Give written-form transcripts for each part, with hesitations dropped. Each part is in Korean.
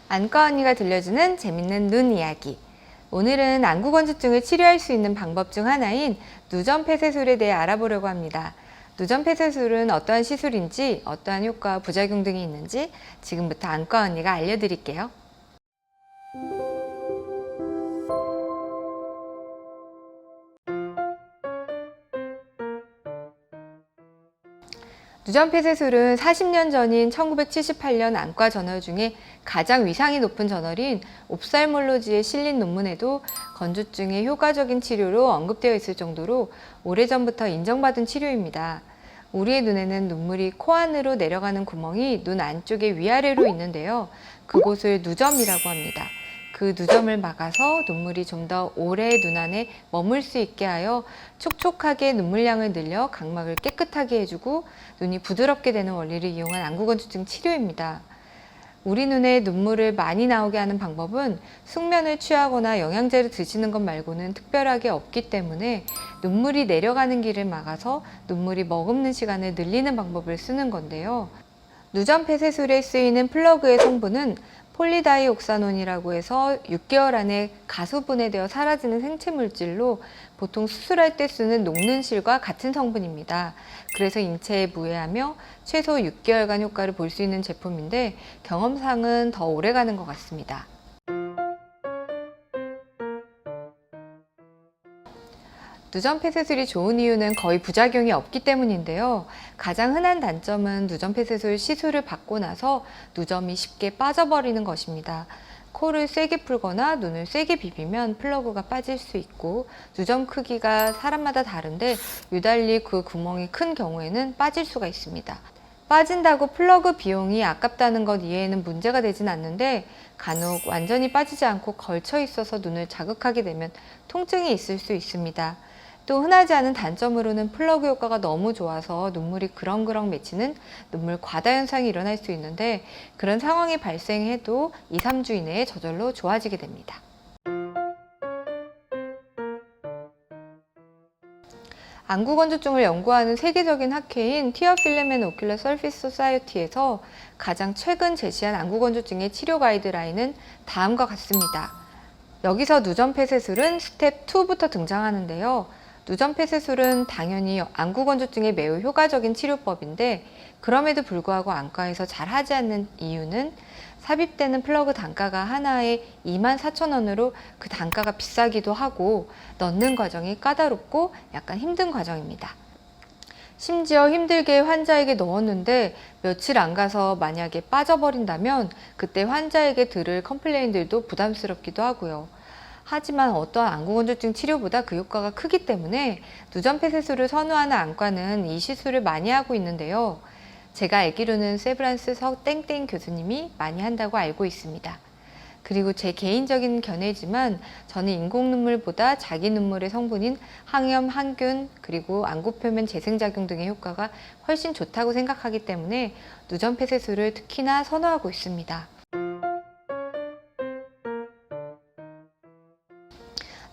안과 언니가 들려주는 재밌는 눈 이야기. 오늘은 안구건조증을 치료할 수 있는 방법 중 하나인 누전 폐쇄술에 대해 알아보려고 합니다. 누전 폐쇄술은 어떠한 시술인지, 어떠한 효과와 부작용 등이 있는지 지금부터 안과 언니가 알려드릴게요. 누전 폐쇄술은 40년 전인 1978년 안과 저널 중에 가장 위상이 높은 저널인 옵살몰로지에 실린 논문에도 건조증의 효과적인 치료로 언급되어 있을 정도로 오래전부터 인정받은 치료입니다. 우리의 눈에는 눈물이 코 안으로 내려가는 구멍이 눈 안쪽에 위아래로 있는데요. 그곳을 누점이라고 합니다. 그 누점을 막아서 눈물이 좀 더 오래 눈 안에 머물 수 있게 하여 촉촉하게 눈물량을 늘려 각막을 깨끗하게 해주고 눈이 부드럽게 되는 원리를 이용한 안구건조증 치료입니다. 우리 눈에 눈물을 많이 나오게 하는 방법은 숙면을 취하거나 영양제를 드시는 것 말고는 특별하게 없기 때문에 눈물이 내려가는 길을 막아서 눈물이 머금는 시간을 늘리는 방법을 쓰는 건데요. 누전 폐쇄술에 쓰이는 플러그의 성분은 폴리다이옥사논이라고 해서 6개월 안에 가수분해되어 사라지는 생체 물질로 보통 수술할 때 쓰는 녹는 실과 같은 성분입니다. 그래서 인체에 무해하며 최소 6개월간 효과를 볼 수 있는 제품인데 경험상은 더 오래 가는 것 같습니다. 누전 폐쇄술이 좋은 이유는 거의 부작용이 없기 때문인데요. 가장 흔한 단점은 누전 폐쇄술 시술을 받고 나서 누점이 쉽게 빠져버리는 것입니다. 코를 세게 풀거나 눈을 세게 비비면 플러그가 빠질 수 있고, 누점 크기가 사람마다 다른데 유달리 그 구멍이 큰 경우에는 빠질 수가 있습니다. 빠진다고 플러그 비용이 아깝다는 것 이외에는 문제가 되진 않는데, 간혹 완전히 빠지지 않고 걸쳐 있어서 눈을 자극하게 되면 통증이 있을 수 있습니다. 또 흔하지 않은 단점으로는 플러그 효과가 너무 좋아서 눈물이 그렁그렁 맺히는 눈물 과다 현상이 일어날 수 있는데, 그런 상황이 발생해도 2, 3주 이내에 저절로 좋아지게 됩니다. 안구건조증을 연구하는 세계적인 학회인 Tear Film and Ocular Surface Society에서 가장 최근 제시한 안구건조증의 치료 가이드라인은 다음과 같습니다. 여기서 누전 폐쇄술은 스텝 2부터 등장하는데요. 누전 폐쇄술은 당연히 안구건조증에 매우 효과적인 치료법인데, 그럼에도 불구하고 안과에서 잘 하지 않는 이유는 삽입되는 플러그 단가가 하나에 24,000원으로 그 단가가 비싸기도 하고, 넣는 과정이 까다롭고 약간 힘든 과정입니다. 심지어 힘들게 환자에게 넣었는데 며칠 안 가서 만약에 빠져버린다면 그때 환자에게 들을 컴플레인들도 부담스럽기도 하고요. 하지만 어떠한 안구건조증 치료보다 그 효과가 크기 때문에 누전 폐쇄술을 선호하는 안과는 이 시술을 많이 하고 있는데요. 제가 알기로는 세브란스 땡땡 교수님이 많이 한다고 알고 있습니다. 그리고 제 개인적인 견해지만 저는 인공 눈물보다 자기 눈물의 성분인 항염, 항균, 그리고 안구표면 재생작용 등의 효과가 훨씬 좋다고 생각하기 때문에 누전 폐쇄술을 특히나 선호하고 있습니다.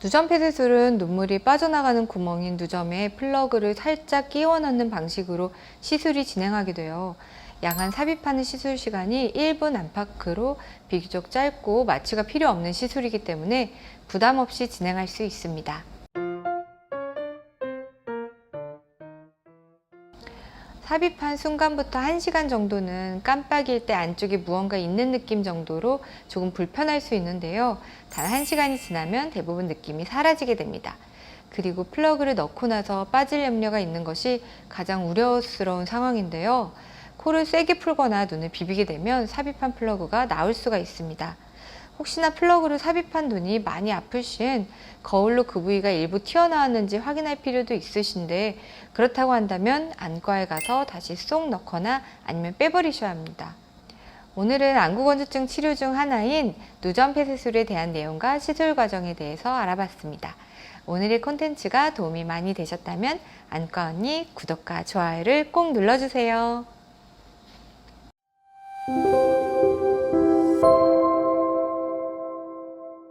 누전 폐쇄술은 눈물이 빠져나가는 구멍인 누점에 플러그를 살짝 끼워 넣는 방식으로 시술이 진행하게 돼요. 양안 삽입하는 시술 시간이 1분 안팎으로 비교적 짧고 마취가 필요 없는 시술이기 때문에 부담 없이 진행할 수 있습니다. 삽입한 순간부터 1시간 정도는 깜빡일 때 안쪽에 무언가 있는 느낌 정도로 조금 불편할 수 있는데요. 단 1시간이 지나면 대부분 느낌이 사라지게 됩니다. 그리고 플러그를 넣고 나서 빠질 염려가 있는 것이 가장 우려스러운 상황인데요. 코를 세게 풀거나 눈을 비비게 되면 삽입한 플러그가 나올 수가 있습니다. 혹시나 플러그를 삽입한 눈이 많이 아플 시엔 거울로 그 부위가 일부 튀어나왔는지 확인할 필요도 있으신데, 그렇다고 한다면 안과에 가서 다시 쏙 넣거나 아니면 빼버리셔야 합니다. 오늘은 안구건조증 치료 중 하나인 누전 폐쇄술에 대한 내용과 시술 과정에 대해서 알아봤습니다. 오늘의 콘텐츠가 도움이 많이 되셨다면 안과 언니 구독과 좋아요를 꼭 눌러주세요.